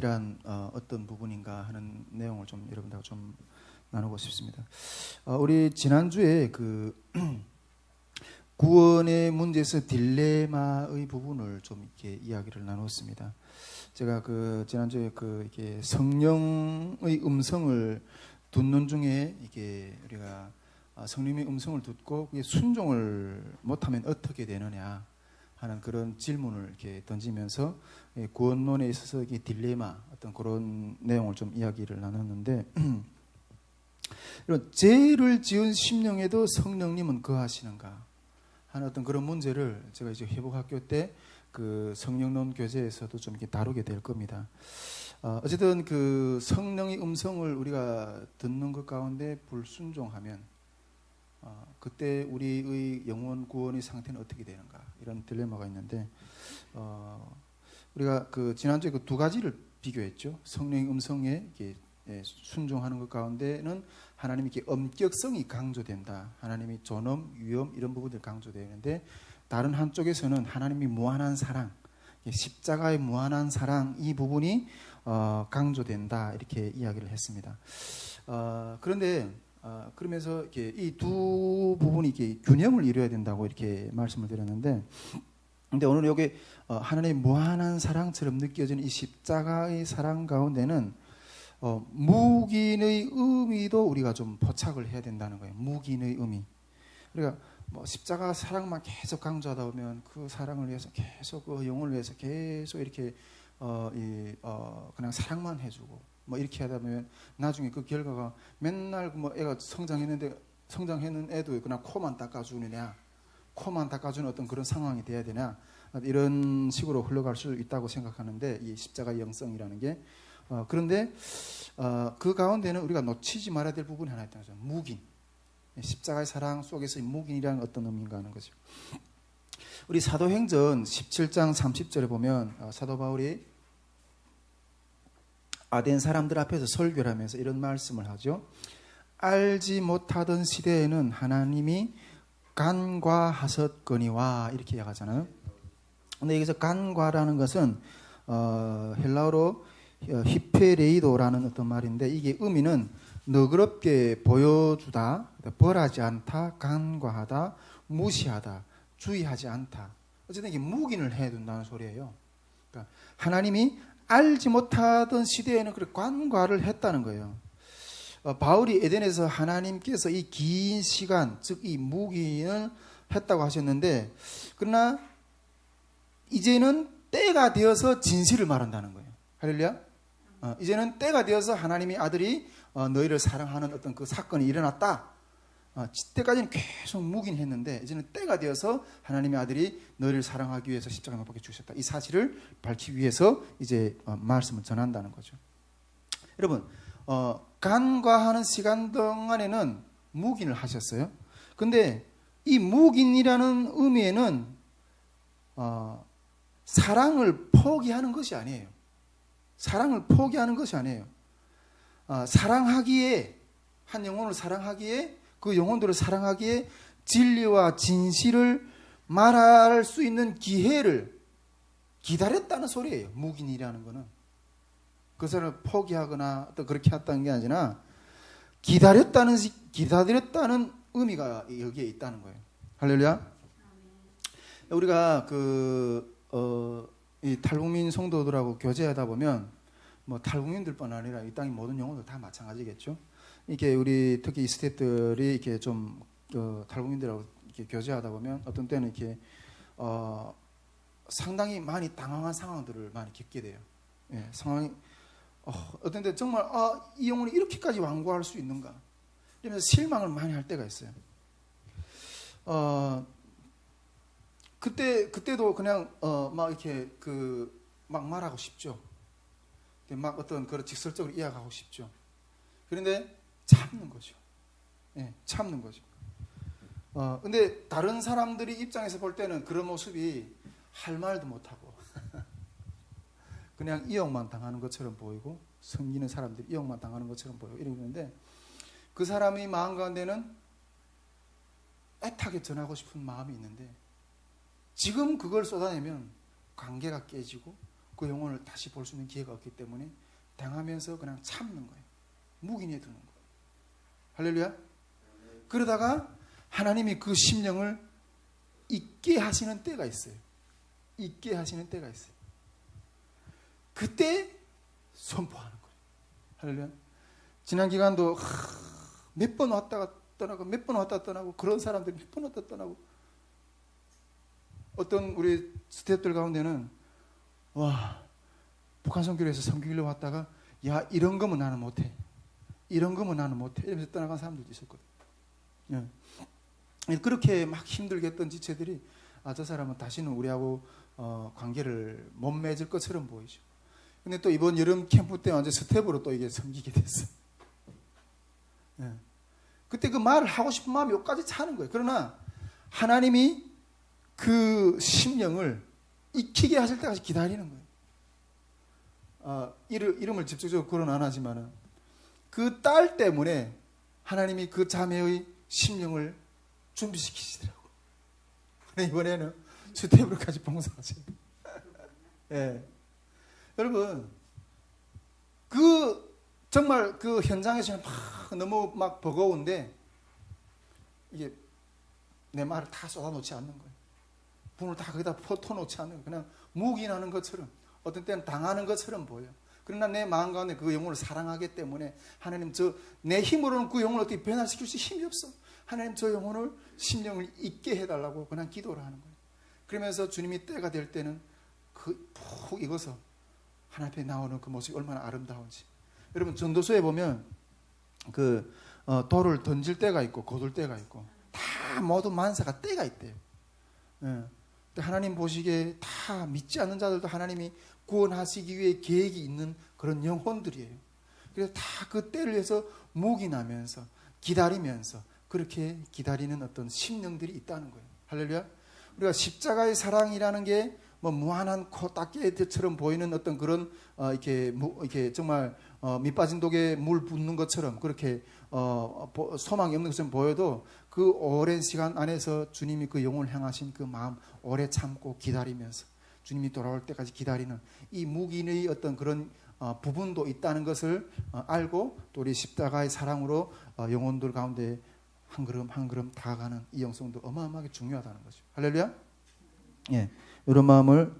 구원이란 어떤 부분인가 하는 내용을 좀 여러분들하고 좀 나누고 싶습니다. 우리 지난주에 그 구원의 문제에서 딜레마의 부분을 좀 이렇게 이야기를 나눴습니다. 제가 그 지난주에 그 이렇게 성령의 음성을 듣는 중에 이게 우리가 성령의 음성을 듣고 그게 순종을 못하면 어떻게 되느냐 하는 그런 질문을 이렇게 던지면서 구원론에 있어서 이게 딜레마 어떤 그런 내용을 좀 이야기를 나눴는데 이런 죄를 지은 심령에도 성령님은 거하시는가 하는 어떤 그런 문제를 제가 이제 회복학교 때 그 성령론 교재에서도 좀 이렇게 다루게 될 겁니다. 어쨌든 그 성령의 음성을 우리가 듣는 것 가운데 불순종하면 그때 우리의 영혼 구원의 상태는 어떻게 되는가 이런 딜레마가 있는데 우리가 그 지난주에 그 두 가지를 비교했죠. 성령의 음성에 이렇게 순종하는 것 가운데는 하나님이 이렇게 엄격성이 강조된다. 하나님이 존엄, 위엄 이런 부분들 강조되는데 다른 한쪽에서는 하나님이 무한한 사랑, 십자가의 무한한 사랑 이 부분이 강조된다 이렇게 이야기를 했습니다. 그런데 그러면서 이렇게 이 두 부분이 이렇게 균형을 이루어야 된다고 이렇게 말씀을 드렸는데, 근데 오늘 여기 하나님의 무한한 사랑처럼 느껴지는 이 십자가의 사랑 가운데는 묵인의 의미도 우리가 좀 포착을 해야 된다는 거예요. 묵인의 의미. 우리가 뭐 십자가 사랑만 계속 강조하다 보면 그 사랑을 위해서 계속 그 영혼을 위해서 계속 이렇게 그냥 사랑만 해주고 뭐 이렇게 하다 보면 나중에 그 결과가 맨날 뭐 애가 성장했는 애도 그냥 코만 닦아주느냐, 코만 닦아주는 어떤 그런 상황이 돼야 되냐 이런 식으로 흘러갈 수 있다고 생각하는데 이 십자가의 영성이라는 게 그런데 그 가운데는 우리가 놓치지 말아야 될 부분이 하나 있다는 거죠. 묵인. 십자가의 사랑 속에서의 묵인이라는 어떤 의미인가 하는 거죠. 우리 사도행전 17장 30절에 보면 사도 바울이 아덴 사람들 앞에서 설교를 하면서 이런 말씀을 하죠. 알지 못하던 시대에는 하나님이 간과하셨거니와 이렇게 이야기하잖아요. 근데 여기서 간과라는 것은 헬라어로 히페레이도라는 어떤 말인데 이게 의미는 너그럽게 보여주다, 벌하지 않다, 간과하다, 무시하다, 주의하지 않다. 어쨌든 이게 묵인을 해둔다는 소리예요. 그러니까 하나님이 알지 못하던 시대에는 그렇게 간과를 했다는 거예요. 바울이 에덴에서 하나님께서 이 긴 시간, 즉 이 묵인을 했다고 하셨는데, 그러나 이제는 때가 되어서 진실을 말한다는 거예요. 할렐루야. 이제는 때가 되어서 하나님의 아들이 너희를 사랑하는 어떤 그 사건이 일어났다. 때까지는 계속 묵인했는데 이제는 때가 되어서 하나님의 아들이 너희를 사랑하기 위해서 십자가에 못 박혀 죽으셨다. 이 사실을 밝히기 위해서 이제 말씀을 전한다는 거죠. 여러분, 간과하는 시간 동안에는 묵인을 하셨어요. 근데 이 묵인이라는 의미에는 사랑을 포기하는 것이 아니에요. 사랑을 포기하는 것이 아니에요. 사랑하기에, 한 영혼을 사랑하기에, 그 영혼들을 사랑하기에 진리와 진실을 말할 수 있는 기회를 기다렸다는 소리예요. 묵인이라는 거는. 그 사람을 포기하거나 또 그렇게 했다는 게 아니라 기다렸다는 의미가 여기에 있다는 거예요. 할렐루야. 우리가 이 탈북민 성도들하고 교제하다 보면 뭐 탈북민들뿐 아니라 이 땅의 모든 영혼들 다 마찬가지겠죠. 이게 우리 특히 이 스태프들이 이렇게 좀 탈북민들하고 이렇게 교제하다 보면 어떤 때는 이렇게 상당히 많이 당황한 상황들을 많이 겪게 돼요. 예, 상황이 어떤 때 정말 이 영혼이 이렇게까지 완고할 수 있는가? 이러면서 실망을 많이 할 때가 있어요. 그때도 그냥 막 이렇게 막 말하고 싶죠. 막 어떤 그런 직설적으로 이야기하고 싶죠. 그런데 참는 거죠. 예, 참는 거죠. 근데 다른 사람들이 입장에서 볼 때는 그런 모습이 할 말도 못하고 그냥 이용만 당하는 것처럼 보이고 섬기는 사람들이 이용만 당하는 것처럼 보이고 이러는데 그 사람의 마음 가운데는 애타게 전하고 싶은 마음이 있는데 지금 그걸 쏟아내면 관계가 깨지고 그 영혼을 다시 볼 수 있는 기회가 없기 때문에 당하면서 그냥 참는 거예요. 묵인해 두는 거예요. 할렐루야. 그러다가 하나님이 그 심령을 잊게 하시는 때가 있어요. 잊게 하시는 때가 있어요. 그때 선포하는 거예요. 할렐루야. 지난 기간도 몇 번 왔다가 떠나고 몇 번 왔다 떠나고 그런 사람들이 몇 번 왔다 떠나고 어떤 우리 스태프들 가운데는 와 북한 선교회에서 선교일로 왔다가 야 이런 거면 나는 못해. 이런 거면 나는 못해. 이러면서 떠나간 사람들도 있었거든. 예. 그렇게 막 힘들게 했던 지체들이 저 사람은 다시는 우리하고 관계를 못 맺을 것처럼 보이죠. 근데 또 이번 여름 캠프 때 완전 스텝으로 또 이게 섬기게 됐어. 예. 그때 그 말을 하고 싶은 마음이 여기까지 차는 거예요. 그러나 하나님이 그 심령을 익히게 하실 때까지 기다리는 거예요. 이름을 직접적으로 거론 안 하지만은 그 딸 때문에 하나님이 그 자매의 심령을 준비시키시더라고. 이번에는 스텝으로까지 봉사하세요. 예. 여러분, 정말 그 현장에서 너무 막 버거운데, 이게 내 말을 다 쏟아놓지 않는 거예요. 분을 다 거기다 퍼놓지 않는 거예요. 그냥 묵인하는 것처럼, 어떤 때는 당하는 것처럼 보여요. 그러나 내 마음 가운데 그 영혼을 사랑하기 때문에 하나님 내 힘으로는 그 영혼을 어떻게 변화시킬 수 힘이 없어. 하나님 저 영혼을 심령을 잊게 해달라고 그냥 기도를 하는 거예요. 그러면서 주님이 때가 될 때는 푹 익어서 하나님 앞에 나오는 그 모습이 얼마나 아름다운지. 여러분 전도서에 보면 돌을 던질 때가 있고 거둘 때가 있고 다 모두 만사가 때가 있대요. 예. 하나님 보시기에 다 믿지 않는 자들도 하나님이 구원하시기 위해 계획이 있는 그런 영혼들이에요. 그래서 다 그 때를 위해서 묵인하면서 기다리면서 그렇게 기다리는 어떤 심령들이 있다는 거예요. 할렐루야. 우리가 십자가의 사랑이라는 게 뭐 무한한 코딱지처럼 보이는 어떤 그런 이렇게 정말 밑 빠진 독에 물 붓는 것처럼 그렇게 소망이 없는 것처럼 보여도 그 오랜 시간 안에서 주님이 그 영혼을 향하신 그 마음 오래 참고 기다리면서 주님이 돌아올 때까지 기다리는 이 묵인의 어떤 그런 부분도 있다는 것을 알고 또 우리 십자가의 사랑으로 영혼들 가운데 한 걸음 한 걸음 다가가는 이 영성도 어마어마하게 중요하다는 거죠. 할렐루야. 예, 이런 마음을